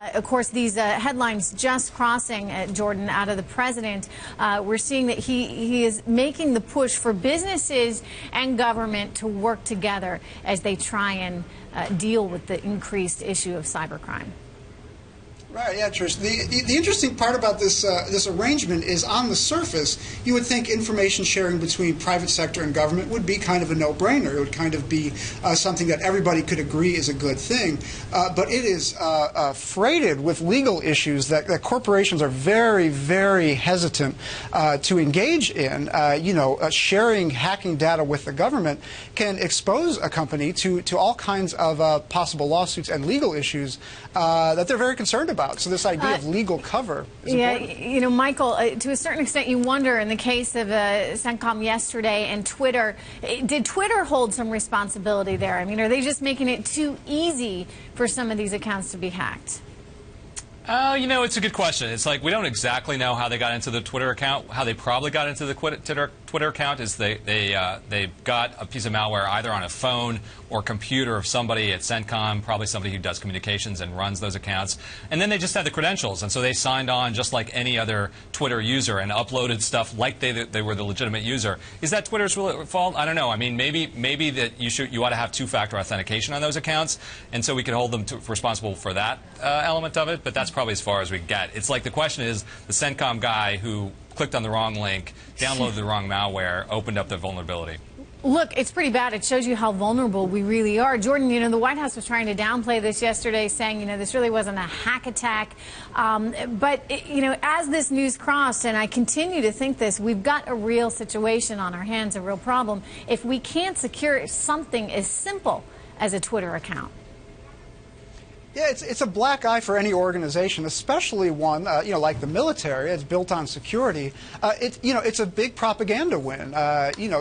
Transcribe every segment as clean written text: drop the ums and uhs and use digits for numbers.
Of course, these headlines just crossing, Jordan, out of the president. We're seeing that he is making the push for businesses and government to work together as they try and deal with the increased issue of cybercrime. Right, yeah, Trish. The interesting part about this arrangement is, on the surface, you would think information sharing between private sector and government would be kind of a no-brainer. It would kind of be something that everybody could agree is a good thing. But it is freighted with legal issues that corporations are very, very hesitant to engage in. Sharing hacking data with the government can expose a company to all kinds of possible lawsuits and legal issues that they're very concerned about. So this idea of legal cover is important. Michael, to a certain extent, you wonder, in the case of CENTCOM yesterday and Twitter, did Twitter hold some responsibility there? I mean, are they just making it too easy for some of these accounts to be hacked? It's a good question. It's like we don't exactly know how they got into the Twitter account. How they probably got into the Twitter account is they got a piece of malware either on a phone or computer of somebody at CENTCOM, probably somebody who does communications and runs those accounts. And then they just had the credentials, and so they signed on just like any other Twitter user and uploaded stuff like they were the legitimate user. Is that Twitter's fault? I don't know. I mean, maybe that you ought to have two-factor authentication on those accounts, and so we could hold them responsible for that element of it. But that's probably as far as we get. It's like the question is the CENTCOM guy who clicked on the wrong link, downloaded the wrong malware, opened up the vulnerability. Look, it's pretty bad. It shows you how vulnerable we really are. Jordan, the White House was trying to downplay this yesterday, saying, this really wasn't a hack attack. But as this news crossed, and I continue to think this, we've got a real situation on our hands, a real problem, if we can't secure something as simple as a Twitter account. Yeah, it's a black eye for any organization, especially one like the military. It's built on security. It's a big propaganda win.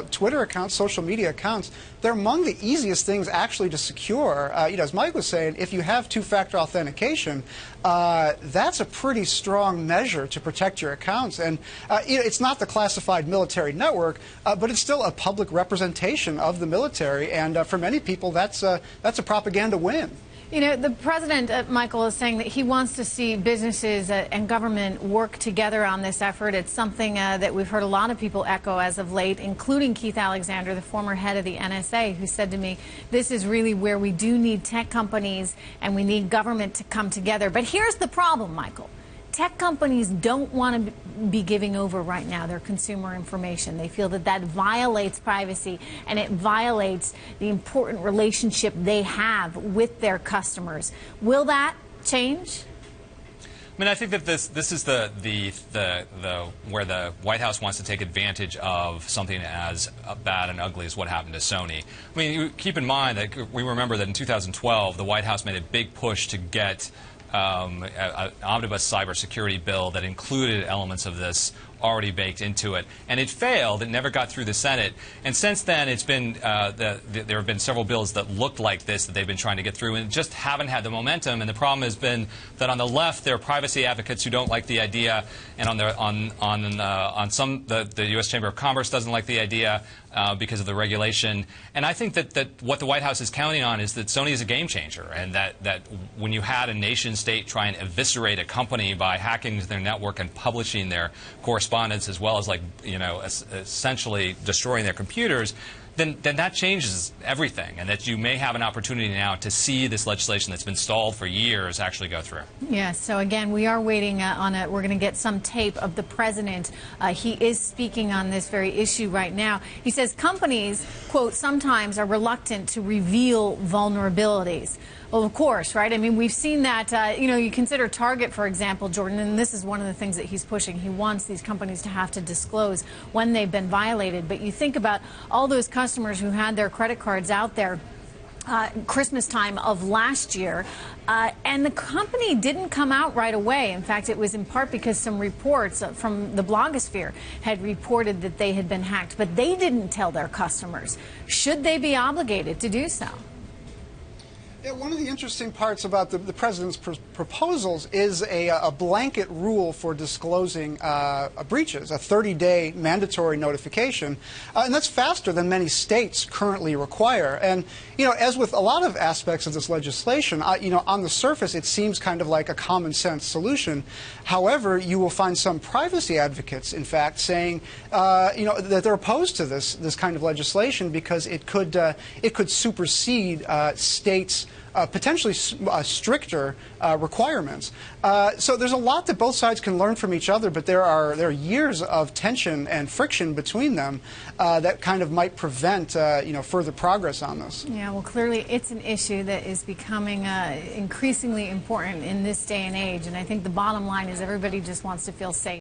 Twitter accounts, social media accounts, they're among the easiest things actually to secure. As Mike was saying, if you have two-factor authentication, that's a pretty strong measure to protect your accounts. And it's not the classified military network, but it's still a public representation of the military. And for many people, that's a propaganda win. The president, Michael, is saying that he wants to see businesses and government work together on this effort. It's something that we've heard a lot of people echo as of late, including Keith Alexander, the former head of the NSA, who said to me, this is really where we do need tech companies and we need government to come together. But here's the problem, Michael. Tech companies don't want to be giving over right now their consumer information. They feel that that violates privacy and it violates the important relationship they have with their customers. Will that change? I mean, I think that this is the where the White House wants to take advantage of something as bad and ugly as what happened to Sony. I mean, you keep in mind that we remember that in 2012 the White House made a big push to get an omnibus cybersecurity bill that included elements of this already baked into it, and it failed. It never got through the Senate, and since then it's been there have been several bills that looked like this that they've been trying to get through and just haven't had the momentum. And the problem has been that on the left there are privacy advocates who don't like the idea, and on some the U.S. Chamber of Commerce doesn't like the idea because of the regulation. And I think that what the White House is counting on is that Sony is a game changer, and that when you had a nation state try and eviscerate a company by hacking into their network and publishing their correspondence as well as essentially destroying their computers, then that changes everything, and that you may have an opportunity now to see this legislation that's been stalled for years actually go through. Yes, so again, we are waiting we're going to get some tape of the president. He is speaking on this very issue right now. He says companies, quote, sometimes are reluctant to reveal vulnerabilities. Well, of course, right? I mean, we've seen that, you consider Target, for example, Jordan, and this is one of the things that he's pushing. He wants these companies to have to disclose when they've been violated. But you think about all those customers who had their credit cards out there Christmas time of last year, and the company didn't come out right away. In fact, it was in part because some reports from the blogosphere had reported that they had been hacked, but they didn't tell their customers. Should they be obligated to do so? Yeah, one of the interesting parts about the president's proposals is a blanket rule for disclosing breaches, a 30-day mandatory notification, and that's faster than many states currently require. And as with a lot of aspects of this legislation, on the surface it seems kind of like a common sense solution. However, you will find some privacy advocates, in fact, saying that they're opposed to this kind of legislation because it could supersede states' potentially stricter requirements. So there's a lot that both sides can learn from each other, but there are years of tension and friction between them that kind of might prevent further progress on this. Yeah, well, clearly it's an issue that is becoming increasingly important in this day and age, and I think the bottom line is everybody just wants to feel safe.